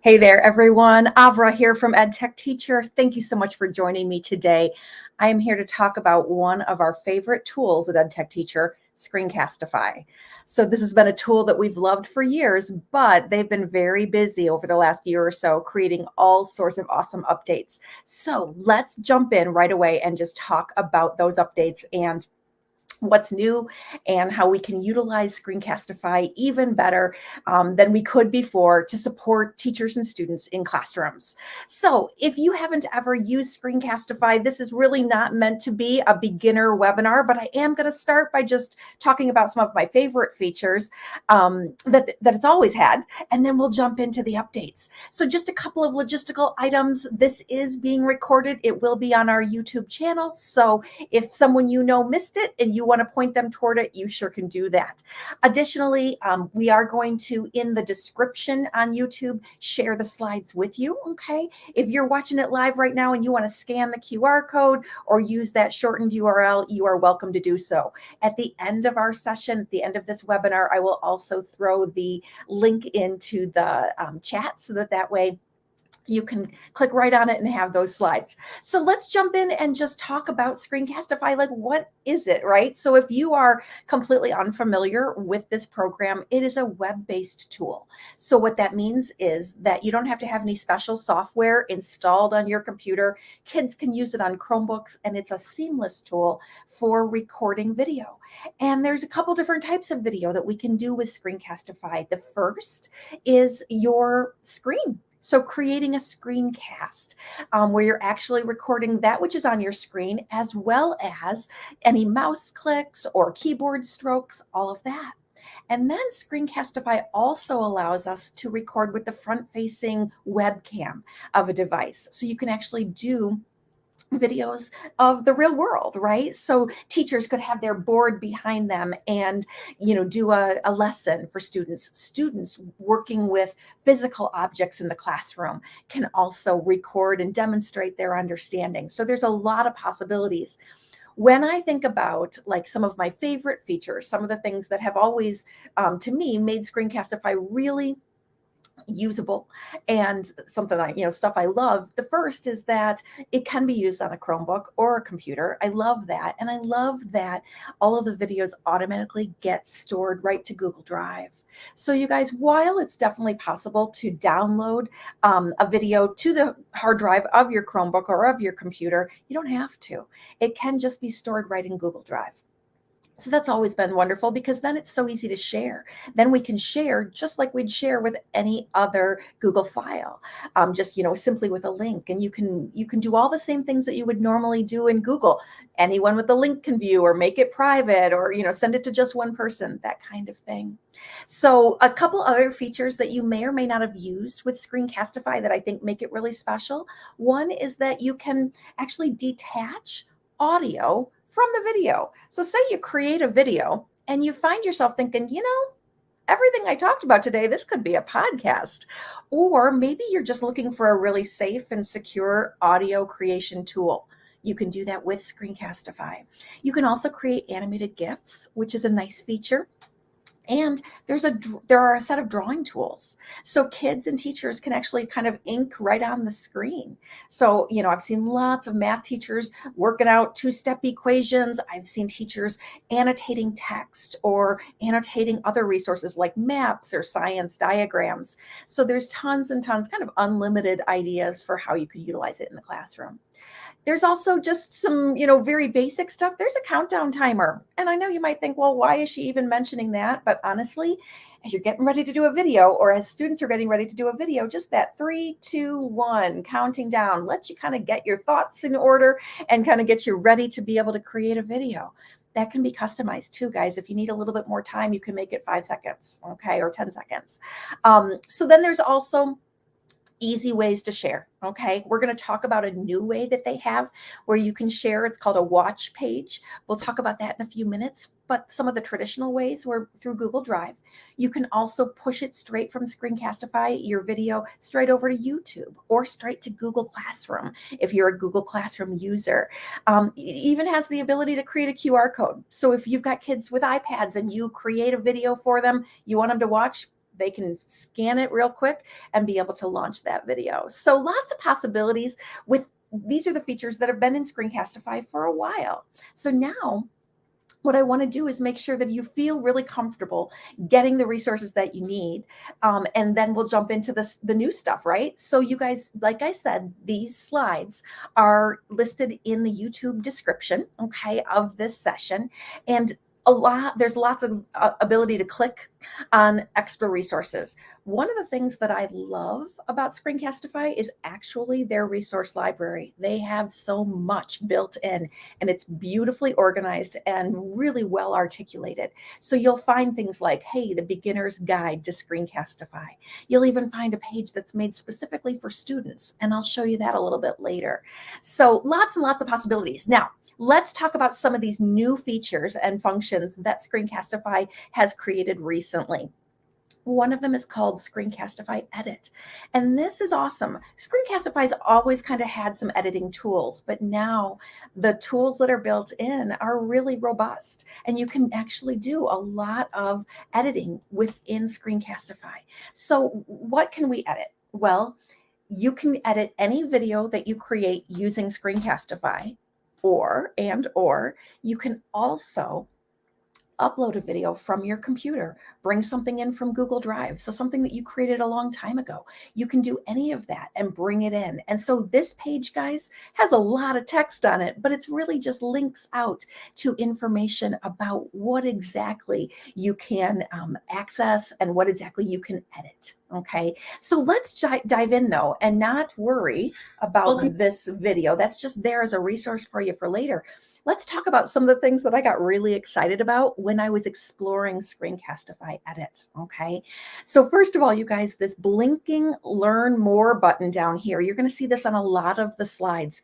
Hey there, everyone. Avra here from EdTechTeacher. Thank you so much for joining me today. I am here to talk about one of our favorite tools at EdTechTeacher, Screencastify. So this has been a tool that we've loved for years, but they've been very busy over the last year or so creating all sorts of awesome updates. So let's jump in right away and just talk about those updates and what's new and how we can utilize Screencastify even better than we could before to support teachers and students in classrooms. So if you haven't ever used Screencastify, this is really not meant to be a beginner webinar, but I am going to start by just talking about some of my favorite features that it's always had, and then we'll jump into the updates. So just a couple of logistical items. This is being recorded. It will be on our YouTube channel. So if someone you know missed it and you want to point them toward it, you sure can do that. Additionally, we are going to, in the description on YouTube, share the slides with you, okay? If you're watching it live right now and you want to scan the QR code or use that shortened URL, you are welcome to do so. At the end of our session, at the end of this webinar, I will also throw the link into the chat so that way you can click right on it and have those slides. So let's jump in and just talk about Screencastify. Like, what is it, right? So if you are completely unfamiliar with this program, it is a web-based tool. So what that means is that you don't have to have any special software installed on your computer. Kids can use it on Chromebooks, and it's a seamless tool for recording video. And there's a couple different types of video that we can do with Screencastify. The first is your screen. So creating a screencast where you're actually recording that which is on your screen, as well as any mouse clicks or keyboard strokes, all of that. And then Screencastify also allows us to record with the front-facing webcam of a device. So you can actually do videos of the real world, right? So teachers could have their board behind them and, do a lesson for students. Students working with physical objects in the classroom can also record and demonstrate their understanding. So there's a lot of possibilities. When I think about like some of my favorite features, some of the things that have always, to me, made Screencastify really usable and something stuff I love. The first is that it can be used on a Chromebook or a computer. I love that. And I love that all of the videos automatically get stored right to Google Drive. So you guys, while it's definitely possible to download a video to the hard drive of your Chromebook or of your computer, you don't have to. It can just be stored right in Google Drive. So that's always been wonderful because then it's so easy to share. Then we can share just like we'd share with any other Google file, just simply with a link. And you can do all the same things that you would normally do in Google. Anyone with the link can view or make it private or send it to just one person, that kind of thing. So a couple other features that you may or may not have used with Screencastify that I think make it really special. One is that you can actually detach audio from the video. So say you create a video and you find yourself thinking, everything I talked about today, this could be a podcast. Or maybe you're just looking for a really safe and secure audio creation tool. You can do that with Screencastify. You can also create animated GIFs, which is a nice feature. And there are a set of drawing tools. So kids and teachers can actually kind of ink right on the screen. So, I've seen lots of math teachers working out two-step equations. I've seen teachers annotating text or annotating other resources like maps or science diagrams. So there's tons and tons, kind of unlimited ideas for how you could utilize it in the classroom. There's also just some, very basic stuff. There's a countdown timer. And I know you might think, well, why is she even mentioning that? But honestly, as you're getting ready to do a video or as students are getting ready to do a video, just that 3, 2, 1 counting down lets you kind of get your thoughts in order and kind of get you ready to be able to create a video. That can be customized too, guys. If you need a little bit more time, you can make it 5 seconds, okay, or 10 seconds. So then there's also easy ways to share. Okay, we're going to talk about a new way that they have where you can share. It's called a watch page. We'll talk about that in a few minutes, but some of the traditional ways were through Google Drive. You can also push it straight from Screencastify, your video, straight over to YouTube or straight to Google Classroom if you're a Google Classroom user. It even has the ability to create a QR code. So if you've got kids with iPads and you create a video for them, you want them to watch, they can scan it real quick and be able to launch that video. So lots of possibilities with these are the features that have been in Screencastify for a while. So now what I want to do is make sure that you feel really comfortable getting the resources that you need. And then we'll jump into the new stuff, right? So you guys, like I said, these slides are listed in the YouTube description, okay, of this session. And there's lots of ability to click on extra resources. One of the things that I love about Screencastify is actually their resource library. They have so much built in, and it's beautifully organized and really well articulated. So you'll find things like, hey, the beginner's guide to Screencastify. You'll even find a page that's made specifically for students, and I'll show you that a little bit later. So lots and lots of possibilities. Now, let's talk about some of these new features and functions that Screencastify has created recently. One of them is called Screencastify Edit. And this is awesome. Screencastify's always kind of had some editing tools, but now the tools that are built in are really robust. And you can actually do a lot of editing within Screencastify. So what can we edit? Well, you can edit any video that you create using Screencastify, or you can also upload a video from your computer, bring something in from Google Drive. So something that you created a long time ago, you can do any of that and bring it in. And so this page, guys, has a lot of text on it, but it's really just links out to information about what exactly you can access and what exactly you can edit. Okay, so let's dive in though, and not worry about this video. That's just there as a resource for you for later. Let's talk about some of the things that I got really excited about when I was exploring Screencastify Edit, okay? So first of all, you guys, this blinking Learn More button down here, you're going to see this on a lot of the slides.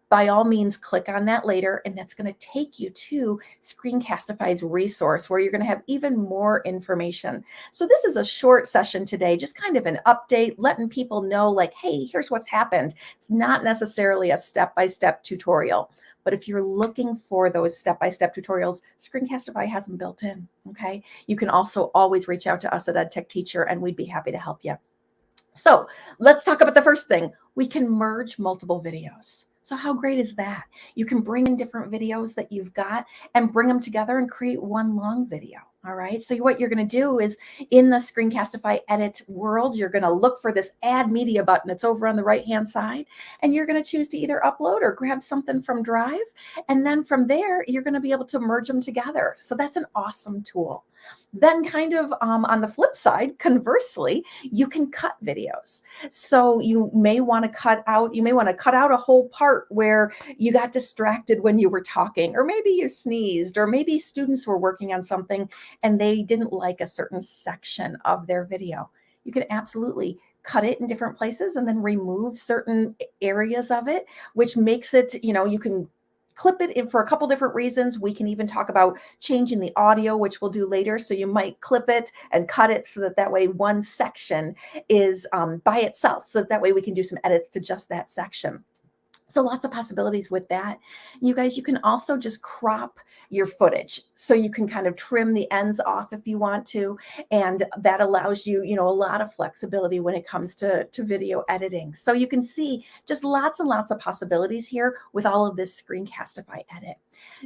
By all means, click on that later, and that's going to take you to Screencastify's resource where you're going to have even more information. So this is a short session today, just kind of an update, letting people know like, hey, here's what's happened. It's not necessarily a step-by-step tutorial, but if you're looking for those step-by-step tutorials, Screencastify has them built in, okay? You can also always reach out to us at EdTechTeacher, and we'd be happy to help you. So let's talk about the first thing. We can merge multiple videos. So how great is that? You can bring in different videos that you've got and bring them together and create one long video. All right. So what you're going to do is in the Screencastify Edit world, you're going to look for this Add Media button. It's over on the right-hand side, and you're going to choose to either upload or grab something from Drive. And then from there, you're going to be able to merge them together. So that's an awesome tool. Then kind of on the flip side, conversely, you can cut videos. So you may want to cut out a whole part where you got distracted when you were talking, or maybe you sneezed, or maybe students were working on something and they didn't like a certain section of their video. You can absolutely cut it in different places and then remove certain areas of it, which makes it, you can clip it in for a couple different reasons. We can even talk about changing the audio, which we'll do later. So you might clip it and cut it so that way one section is by itself. So that way we can do some edits to just that section. So lots of possibilities with that. You guys, you can also just crop your footage. So you can kind of trim the ends off if you want to. And that allows you, a lot of flexibility when it comes to video editing. So you can see just lots and lots of possibilities here with all of this Screencastify Edit.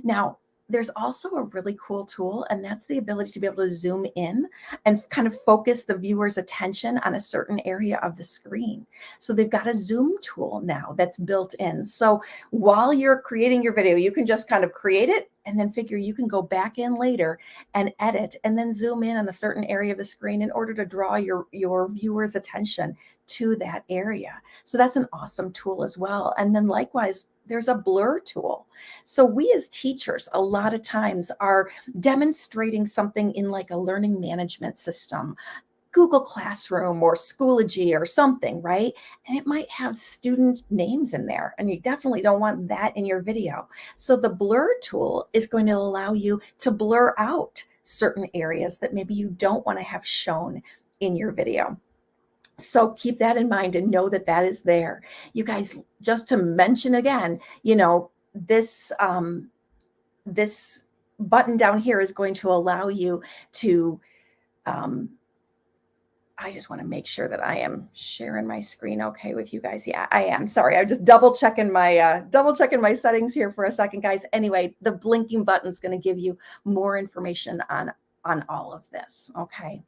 Now, there's also a really cool tool, and that's the ability to be able to zoom in and kind of focus the viewer's attention on a certain area of the screen. So they've got a zoom tool now that's built in. So while you're creating your video, you can just kind of create it and then figure you can go back in later and edit and then zoom in on a certain area of the screen in order to draw your viewer's attention to that area. So that's an awesome tool as well. And then likewise, there's a blur tool. So we as teachers, a lot of times are demonstrating something in like a learning management system, Google Classroom or Schoology or something, right? And it might have student names in there, and you definitely don't want that in your video. So the blur tool is going to allow you to blur out certain areas that maybe you don't want to have shown in your video. So keep that in mind and know that that is there. You guys, just to mention again, this button down here is going to allow you to I just want to make sure that I am sharing my screen okay with you guys. Yeah, I am. Sorry, I'm just double checking my settings here for a second, guys. Anyway, the blinking button is going to give you more information on all of this. Okay.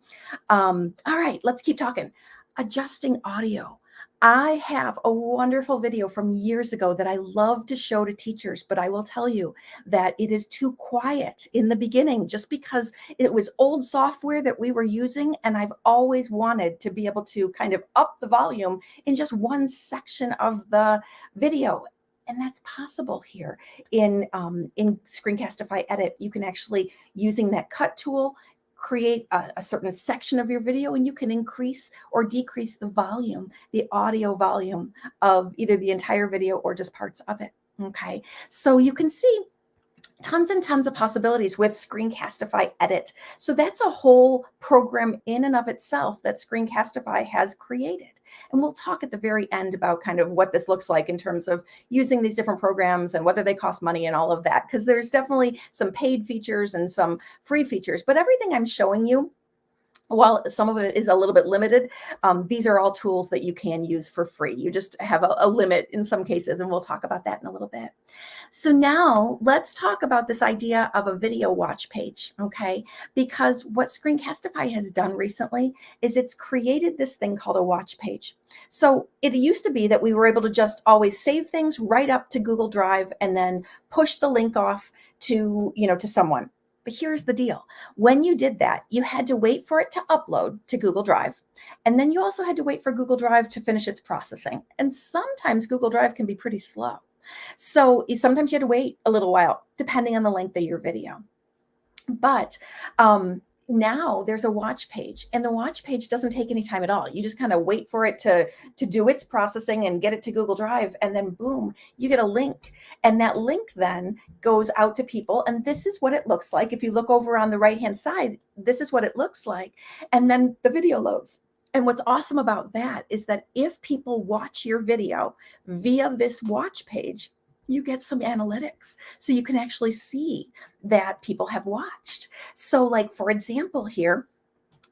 All right, let's keep talking. Adjusting audio. I have a wonderful video from years ago that I love to show to teachers, but I will tell you that it is too quiet in the beginning just because it was old software that we were using. And I've always wanted to be able to kind of up the volume in just one section of the video. And that's possible here in Screencastify Edit. You can actually, using that cut tool, create a certain section of your video, and you can increase or decrease the volume, the audio volume of either the entire video or just parts of it. Okay, so you can see tons and tons of possibilities with Screencastify Edit. So that's a whole program in and of itself that Screencastify has created. And we'll talk at the very end about kind of what this looks like in terms of using these different programs and whether they cost money and all of that, because there's definitely some paid features and some free features. But everything I'm showing you, while some of it is a little bit limited, these are all tools that you can use for free. You just have a limit in some cases, and we'll talk about that in a little bit. So now let's talk about this idea of a video watch page, okay? Because what Screencastify has done recently is it's created this thing called a watch page. So it used to be that we were able to just always save things right up to Google Drive and then push the link off to, to someone. But here's the deal. When you did that, you had to wait for it to upload to Google Drive. And then you also had to wait for Google Drive to finish its processing. And sometimes Google Drive can be pretty slow. So sometimes you had to wait a little while, depending on the length of your video. But now there's a watch page, and the watch page doesn't take any time at all. You just kind of wait for it to do its processing and get it to Google Drive, and then boom, you get a link. And that link then goes out to people, and this is what it looks like. If you look over on the right-hand side, this is what it looks like. And then the video loads. And what's awesome about that is that if people watch your video via this watch page, you get some analytics. So you can actually see that people have watched. So like, for example, here,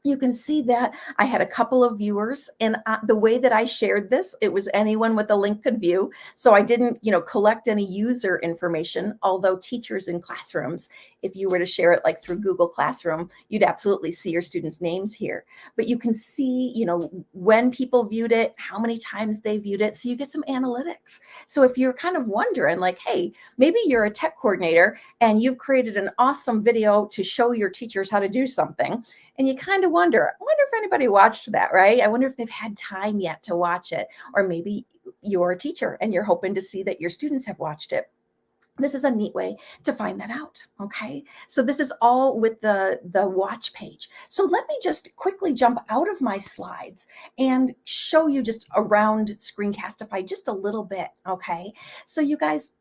you can see that I had a couple of viewers, and the way that I shared this, it was anyone with a link could view. So I didn't, collect any user information, although teachers in classrooms, if you were to share it like through Google Classroom, you'd absolutely see your students' names here. But you can see, when people viewed it, how many times they viewed it. So you get some analytics. So if you're kind of wondering like, hey, maybe you're a tech coordinator and you've created an awesome video to show your teachers how to do something, and you kind of wonder, I wonder if anybody watched that, right? I wonder if they've had time yet to watch it. Or maybe you're a teacher and you're hoping to see that your students have watched it. This is a neat way to find that out, okay? So this is all with the watch page. So let me just quickly jump out of my slides and show you just around Screencastify just a little bit, okay? So you guys,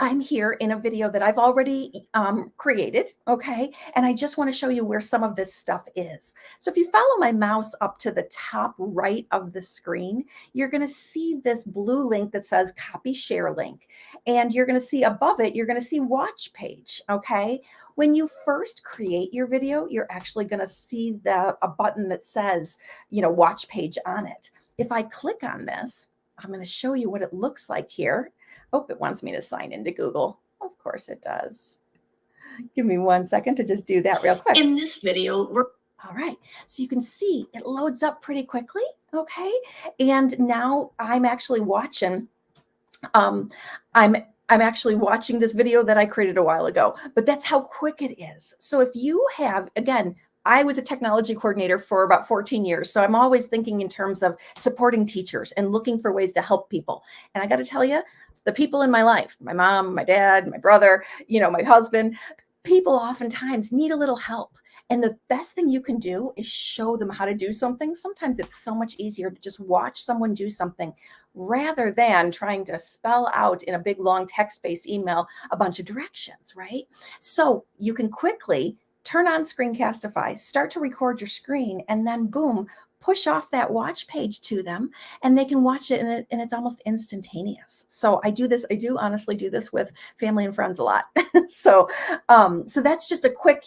I'm here in a video that I've already created, okay? And I just want to show you where some of this stuff is. So if you follow my mouse up to the top right of the screen, you're going to see this blue link that says copy share link. And you're going to see above it, you're going to see watch page, okay? When you first create your video, you're actually going to see a button that says, watch page on it. If I click on this, I'm going to show you what it looks like here. Oh, it wants me to sign into Google. Of course it does. Give me 1 second to just do that real quick. In this video, we're all right. So you can see it loads up pretty quickly. Okay. And now I'm actually watching. I'm actually watching this video that I created a while ago, but that's how quick it is. So if you have, again, I was a technology coordinator for about 14 years. So I'm always thinking in terms of supporting teachers and looking for ways to help people. And I got to tell you, the people in my life, my mom, my dad, my brother, my husband, people oftentimes need a little help. And the best thing you can do is show them how to do something. Sometimes it's so much easier to just watch someone do something rather than trying to spell out in a big, long text-based email a bunch of directions, right? So you can quickly turn on Screencastify, start to record your screen, and then boom, push off that watch page to them, and they can watch it, and it's almost instantaneous. So I do honestly do this with family and friends a lot. So that's just a quick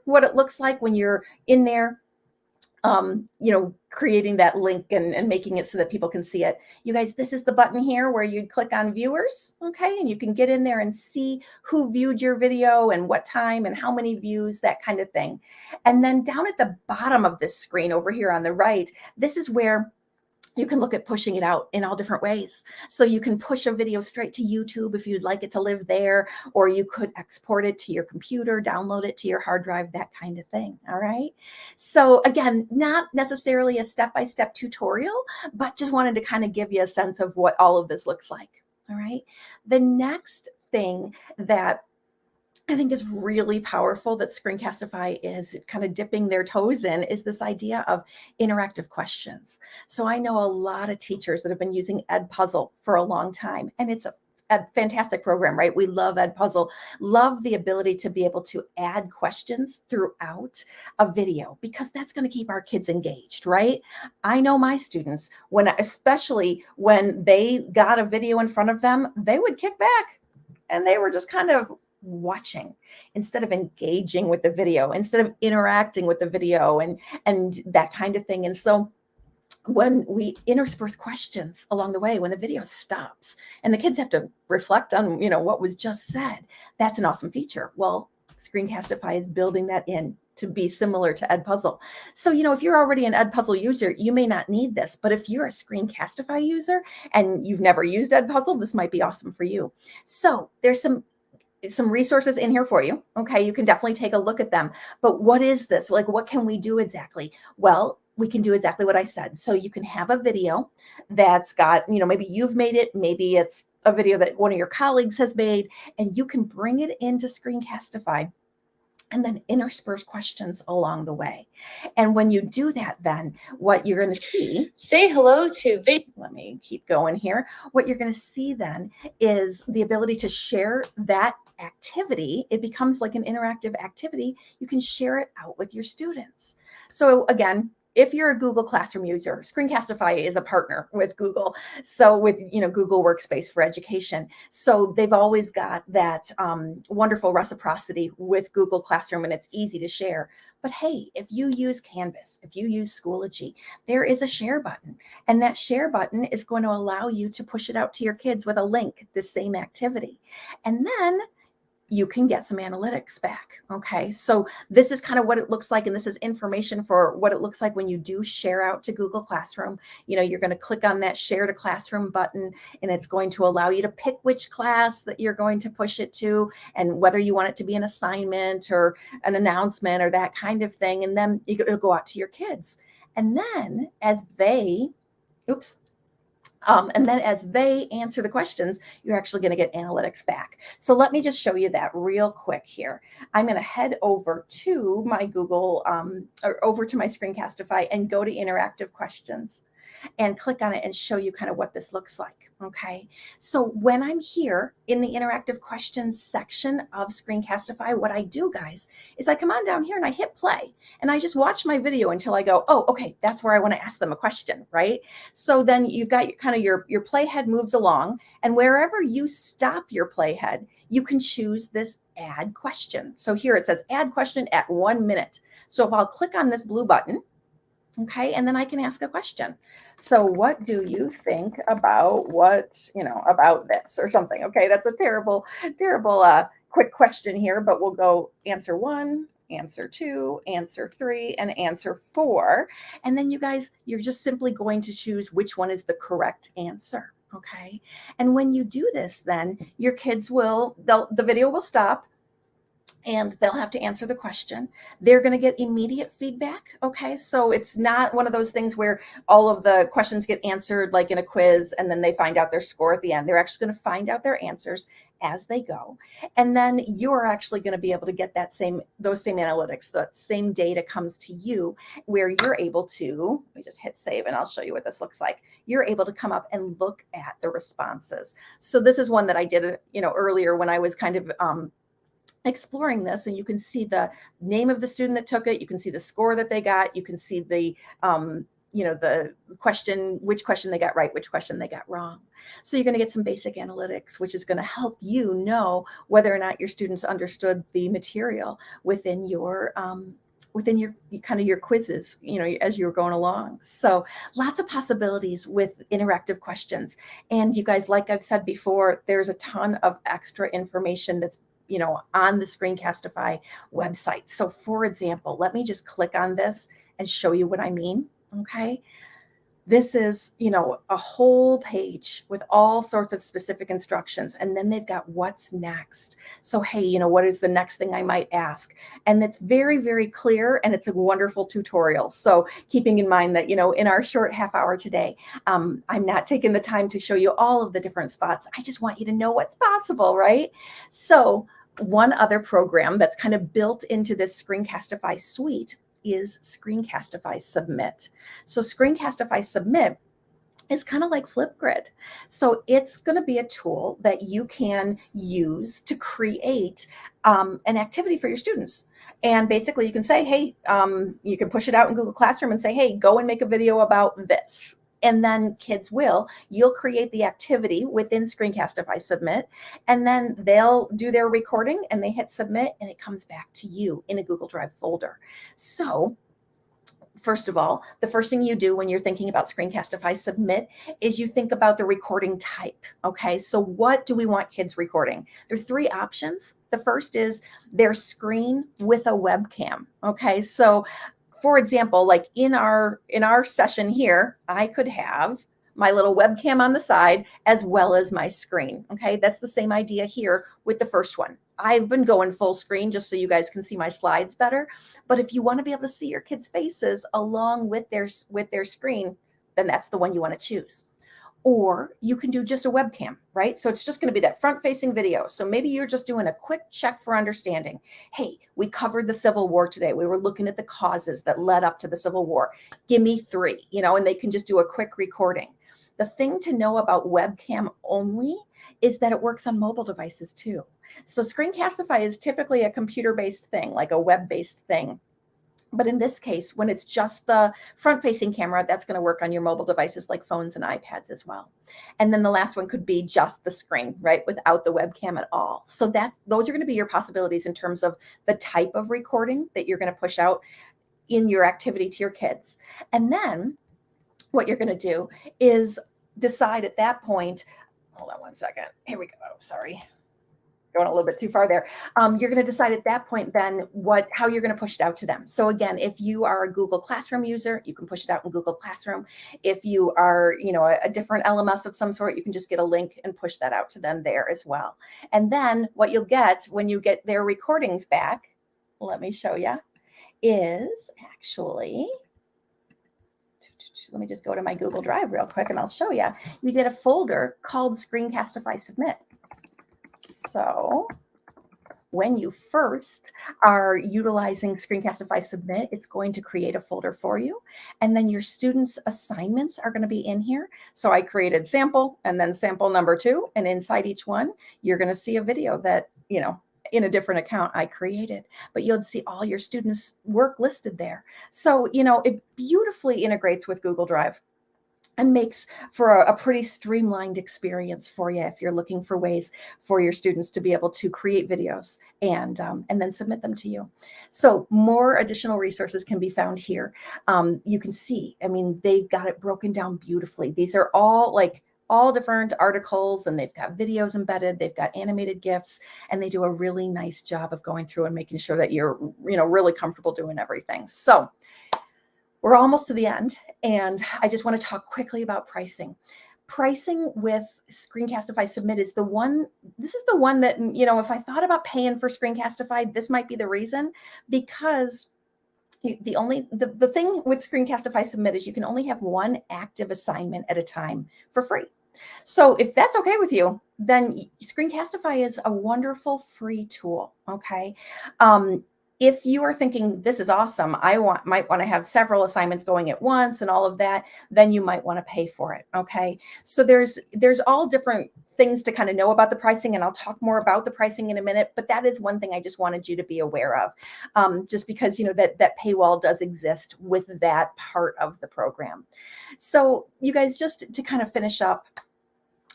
what it looks like when you're in there. creating that link and making it so that people can see it. You guys, this is the button here where you'd click on viewers, okay? And you can get in there and see who viewed your video and what time and how many views, that kind of thing. And then down at the bottom of this screen over here on the right, this is where you can look at pushing it out in all different ways. So you can push a video straight to YouTube if you'd like it to live there, or you could export it to your computer, download it to your hard drive, that kind of thing. All right. So again, not necessarily a step-by-step tutorial, but just wanted to kind of give you a sense of what all of this looks like. All right. The next thing that I think is really powerful that Screencastify is kind of dipping their toes in is this idea of interactive questions. So I know a lot of teachers that have been using Edpuzzle for a long time, and it's a fantastic program, right? We love Edpuzzle, love the ability to be able to add questions throughout a video, because that's going to keep our kids engaged, right? I know my students, especially when they got a video in front of them, they would kick back and they were just kind of watching instead of engaging with the video, instead of interacting with the video and that kind of thing. And so when we intersperse questions along the way, when the video stops and the kids have to reflect on, what was just said, that's an awesome feature. Well, Screencastify is building that in to be similar to Edpuzzle. So, if you're already an Edpuzzle user, you may not need this, but if you're a Screencastify user and you've never used Edpuzzle, this might be awesome for you. So there's some resources in here for you. Okay. You can definitely take a look at them. But what is this? Like, what can we do exactly? Well, we can do exactly what I said. So you can have a video that's got, maybe you've made it, maybe it's a video that one of your colleagues has made, and you can bring it into Screencastify and then intersperse questions along the way. And when you do that, then what you're going to see, say hello to video. Let me keep going here. What you're going to see then is the ability to share that activity. It becomes like an interactive activity. You can share it out with your students. So again, if you're a Google Classroom user, Screencastify is a partner with Google. So with, Google Workspace for Education. So they've always got that wonderful reciprocity with Google Classroom, and it's easy to share. But hey, if you use Canvas, if you use Schoology, there is a share button. And that share button is going to allow you to push it out to your kids with a link, the same activity. And then you can get some analytics back. Okay. So this is kind of what it looks like. And this is information for what it looks like when you do share out to Google Classroom. You're going to click on that share to classroom button, and it's going to allow you to pick which class that you're going to push it to, and whether you want it to be an assignment or an announcement or that kind of thing. And then it'll go out to your kids. And then as they answer the questions, you're actually going to get analytics back. So let me just show you that real quick here. I'm going to head over to my Google or over to my Screencastify and go to interactive questions and click on it and show you kind of what this looks like. Okay. So when I'm here in the interactive questions section of Screencastify, what I do, guys, is I come on down here and I hit play and I just watch my video until I go, oh, okay, that's where I want to ask them a question, right? So then you've got your playhead moves along, and wherever you stop your playhead, you can choose this add question. So here it says add question at 1 minute. So if I'll click on this blue button, okay, and then I can ask a question. So what do you think about about this or something? Okay, that's a terrible quick question here, but we'll go answer 1, answer 2, answer 3, and answer 4. And then you guys, you're just simply going to choose which one is the correct answer. Okay. And when you do this, then your kids the video will stop, and they'll have to answer the question. They're going to get immediate feedback. Okay. So it's not one of those things where all of the questions get answered like in a quiz and then they find out their score at the end. They're actually going to find out their answers as they go. And then you're actually going to be able to get those same analytics. That same data comes to you where you're able to, let me just hit save and I'll show you what this looks like. You're able to come up and look at the responses. So this is one that I did, earlier when I was kind of, exploring this, and you can see the name of the student that took it. You can see the score that they got. You can see the, the question, which question they got right, which question they got wrong. So you're going to get some basic analytics, which is going to help you know whether or not your students understood the material within your within your kind of your quizzes, as you're going along. So lots of possibilities with interactive questions. And you guys, like I've said before, there's a ton of extra information that's on the Screencastify website. So for example, let me just click on this and show you what I mean. Okay. This is, a whole page with all sorts of specific instructions. And then they've got what's next. So, hey, what is the next thing I might ask? And it's very, very clear. And it's a wonderful tutorial. So keeping in mind that, in our short half hour today, I'm not taking the time to show you all of the different spots. I just want you to know what's possible, right? So one other program that's kind of built into this Screencastify suite is Screencastify Submit. So Screencastify Submit is kind of like Flipgrid. So it's going to be a tool that you can use to create an activity for your students. And basically you can say, hey, you can push it out in Google Classroom and say, hey, go and make a video about this. And then you'll create the activity within Screencastify Submit, and then they'll do their recording and they hit submit and it comes back to you in a Google Drive folder. So first of all, the first thing you do when you're thinking about Screencastify Submit is you think about the recording type. Okay, so what do we want kids recording? There's 3 options. The first is their screen with a webcam. Okay, so for example, like in our session here, I could have my little webcam on the side as well as my screen. Okay, that's the same idea here with the first one. I've been going full screen just so you guys can see my slides better. But if you want to be able to see your kids' faces along with their screen, then that's the one you want to choose. Or you can do just a webcam, right? So it's just going to be that front-facing video. So maybe you're just doing a quick check for understanding. Hey, we covered the Civil War today. We were looking at the causes that led up to the Civil War. Give me 3, and they can just do a quick recording. The thing to know about webcam only is that it works on mobile devices too. So Screencastify is typically a computer-based thing, like a web-based thing. But in this case, when it's just the front-facing camera, that's going to work on your mobile devices like phones and iPads as well. And then the last one could be just the screen, right, without the webcam at all. So those are going to be your possibilities in terms of the type of recording that you're going to push out in your activity to your kids. And then what you're going to do is decide at that point, hold on one second. Here we go. Sorry. Going a little bit too far there. You're going to decide at that point then how you're going to push it out to them. So again, if you are a Google Classroom user, you can push it out in Google Classroom. If you are, a different LMS of some sort, you can just get a link and push that out to them there as well. And then what you'll get when you get their recordings back, let me show you, is actually, let me just go to my Google Drive real quick and I'll show you. You get a folder called Screencastify Submit. So when you first are utilizing Screencastify Submit, it's going to create a folder for you. And then your students' assignments are going to be in here. So I created sample and then sample number 2. And inside each one, you're going to see a video that, in a different account I created. But you'll see all your students' work listed there. So, it beautifully integrates with Google Drive and makes for a pretty streamlined experience for you if you're looking for ways for your students to be able to create videos and then submit them to you. So more additional resources can be found here. You can see, they've got it broken down beautifully. These are all different articles, and they've got videos embedded, they've got animated GIFs, and they do a really nice job of going through and making sure that you're, really comfortable doing everything. So we're almost to the end, and I just want to talk quickly about pricing. Pricing with Screencastify Submit is the one that, if I thought about paying for Screencastify, this might be the reason, because the thing with Screencastify Submit is you can only have one active assignment at a time for free. So if that's okay with you, then Screencastify is a wonderful free tool, okay? If you are thinking, this is awesome, might want to have several assignments going at once and all of that, then you might want to pay for it, okay? So there's all different things to kind of know about the pricing, and I'll talk more about the pricing in a minute, but that is one thing I just wanted you to be aware of, just because, that paywall does exist with that part of the program. So you guys, just to kind of finish up,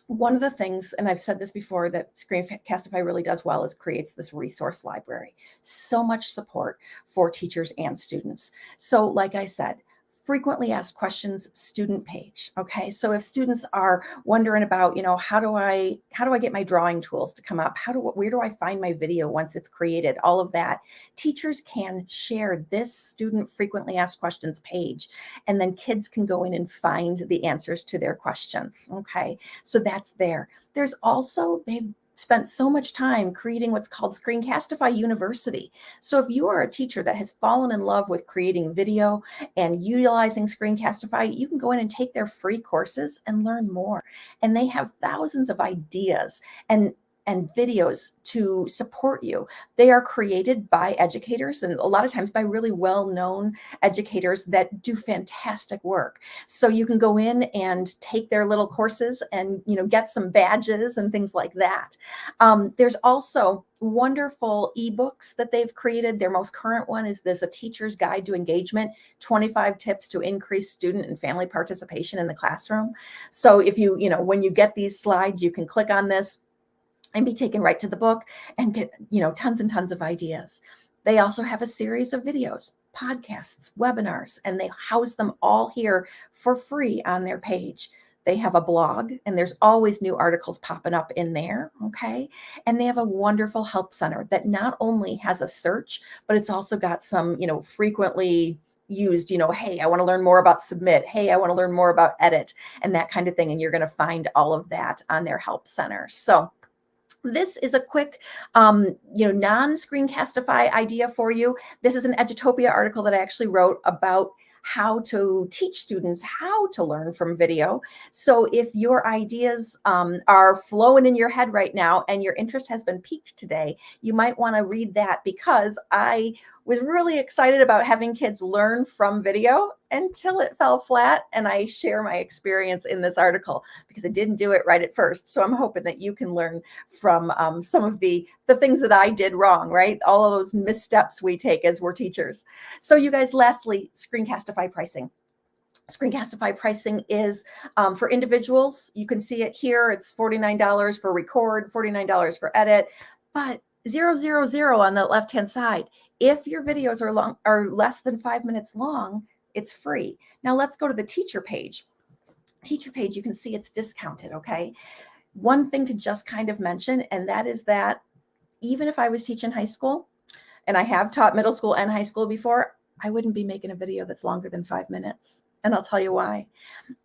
One of the things, and I've said this before, that Screencastify really does well is creates this resource library. So much support for teachers and students. So like I said, frequently asked questions student page. Okay, so if students are wondering about, how do I get my drawing tools to come up? Where do I find my video once it's created? All of that, teachers can share this student frequently asked questions page, and then kids can go in and find the answers to their questions. Okay, so that's there. There's also, they've spent so much time creating what's called Screencastify University. So if you are a teacher that has fallen in love with creating video and utilizing Screencastify, you can go in and take their free courses and learn more. And they have thousands of ideas and videos to support you. They are created by educators, and a lot of times by really well-known educators that do fantastic work. So you can go in and take their little courses and get some badges and things like that. There's also wonderful ebooks that they've created. Their most current one is A Teacher's Guide to Engagement, 25 tips to increase student and family participation in the classroom. So if when you get these slides, you can click on this and be taken right to the book and get, tons and tons of ideas. They also have a series of videos, podcasts, webinars, and they house them all here for free on their page. They have a blog, and there's always new articles popping up in there, okay? And they have a wonderful help center that not only has a search, but it's also got some, frequently used, hey, I want to learn more about Submit. Hey, I want to learn more about Edit, and that kind of thing. And you're going to find all of that on their help center. So this is a quick, non-Screencastify idea for you. This is an Edutopia article that I actually wrote about how to teach students how to learn from video. So if your ideas are flowing in your head right now and your interest has been piqued today, you might want to read that, because I was really excited about having kids learn from video until it fell flat. And I share my experience in this article because I didn't do it right at first. So I'm hoping that you can learn from some of the things that I did wrong, right? All of those missteps we take as we're teachers. So you guys, lastly, Screencastify pricing. Screencastify pricing is for individuals. You can see it here. It's $49 for record, $49 for edit, but 000 on the left-hand side. If your videos are less than 5 minutes long, it's free. Now let's go to the teacher page. Teacher page, you can see it's discounted, okay? One thing to just kind of mention, and that is that even if I was teaching high school, and I have taught middle school and high school before, I wouldn't be making a video that's longer than 5 minutes. And I'll tell you why.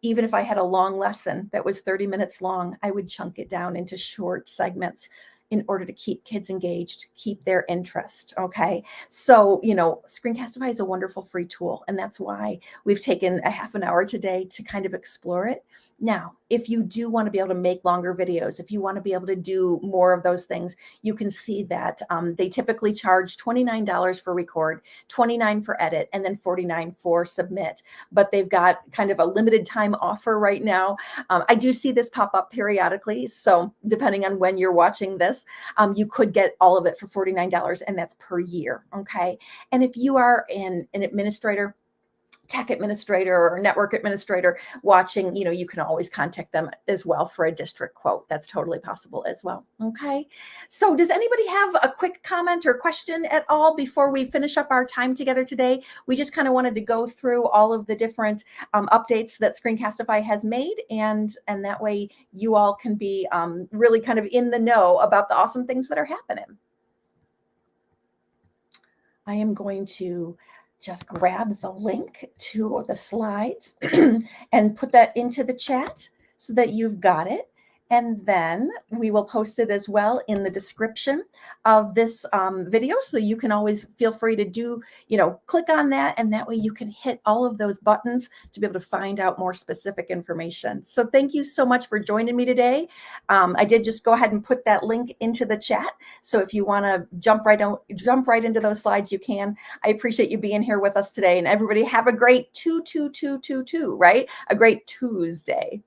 Even if I had a long lesson that was 30 minutes long, I would chunk it down into short segments in order to keep kids engaged, keep their interest, okay? So, Screencastify is a wonderful free tool, and that's why we've taken a half an hour today to kind of explore it. Now, if you do want to be able to make longer videos, if you want to be able to do more of those things, you can see that they typically charge $29 for record, $29 for edit, and then $49 for submit. But they've got kind of a limited time offer right now. I do see this pop up periodically. So depending on when you're watching this, you could get all of it for $49, and that's per year, okay? And if you are an administrator, tech administrator or network administrator watching, you can always contact them as well for a district quote. That's totally possible as well. Okay. So does anybody have a quick comment or question at all before we finish up our time together today? We just kind of wanted to go through all of the different updates that Screencastify has made, and that way you all can be really kind of in the know about the awesome things that are happening. I am going to just grab the link to the slides and put that into the chat so that you've got it. And then we will post it as well in the description of this video. So you can always feel free to click on that. And that way you can hit all of those buttons to be able to find out more specific information. So thank you so much for joining me today. I did just go ahead and put that link into the chat. So if you want to jump right into those slides, you can. I appreciate you being here with us today. And everybody have a great 2-2-2-2-2, right? A great Tuesday.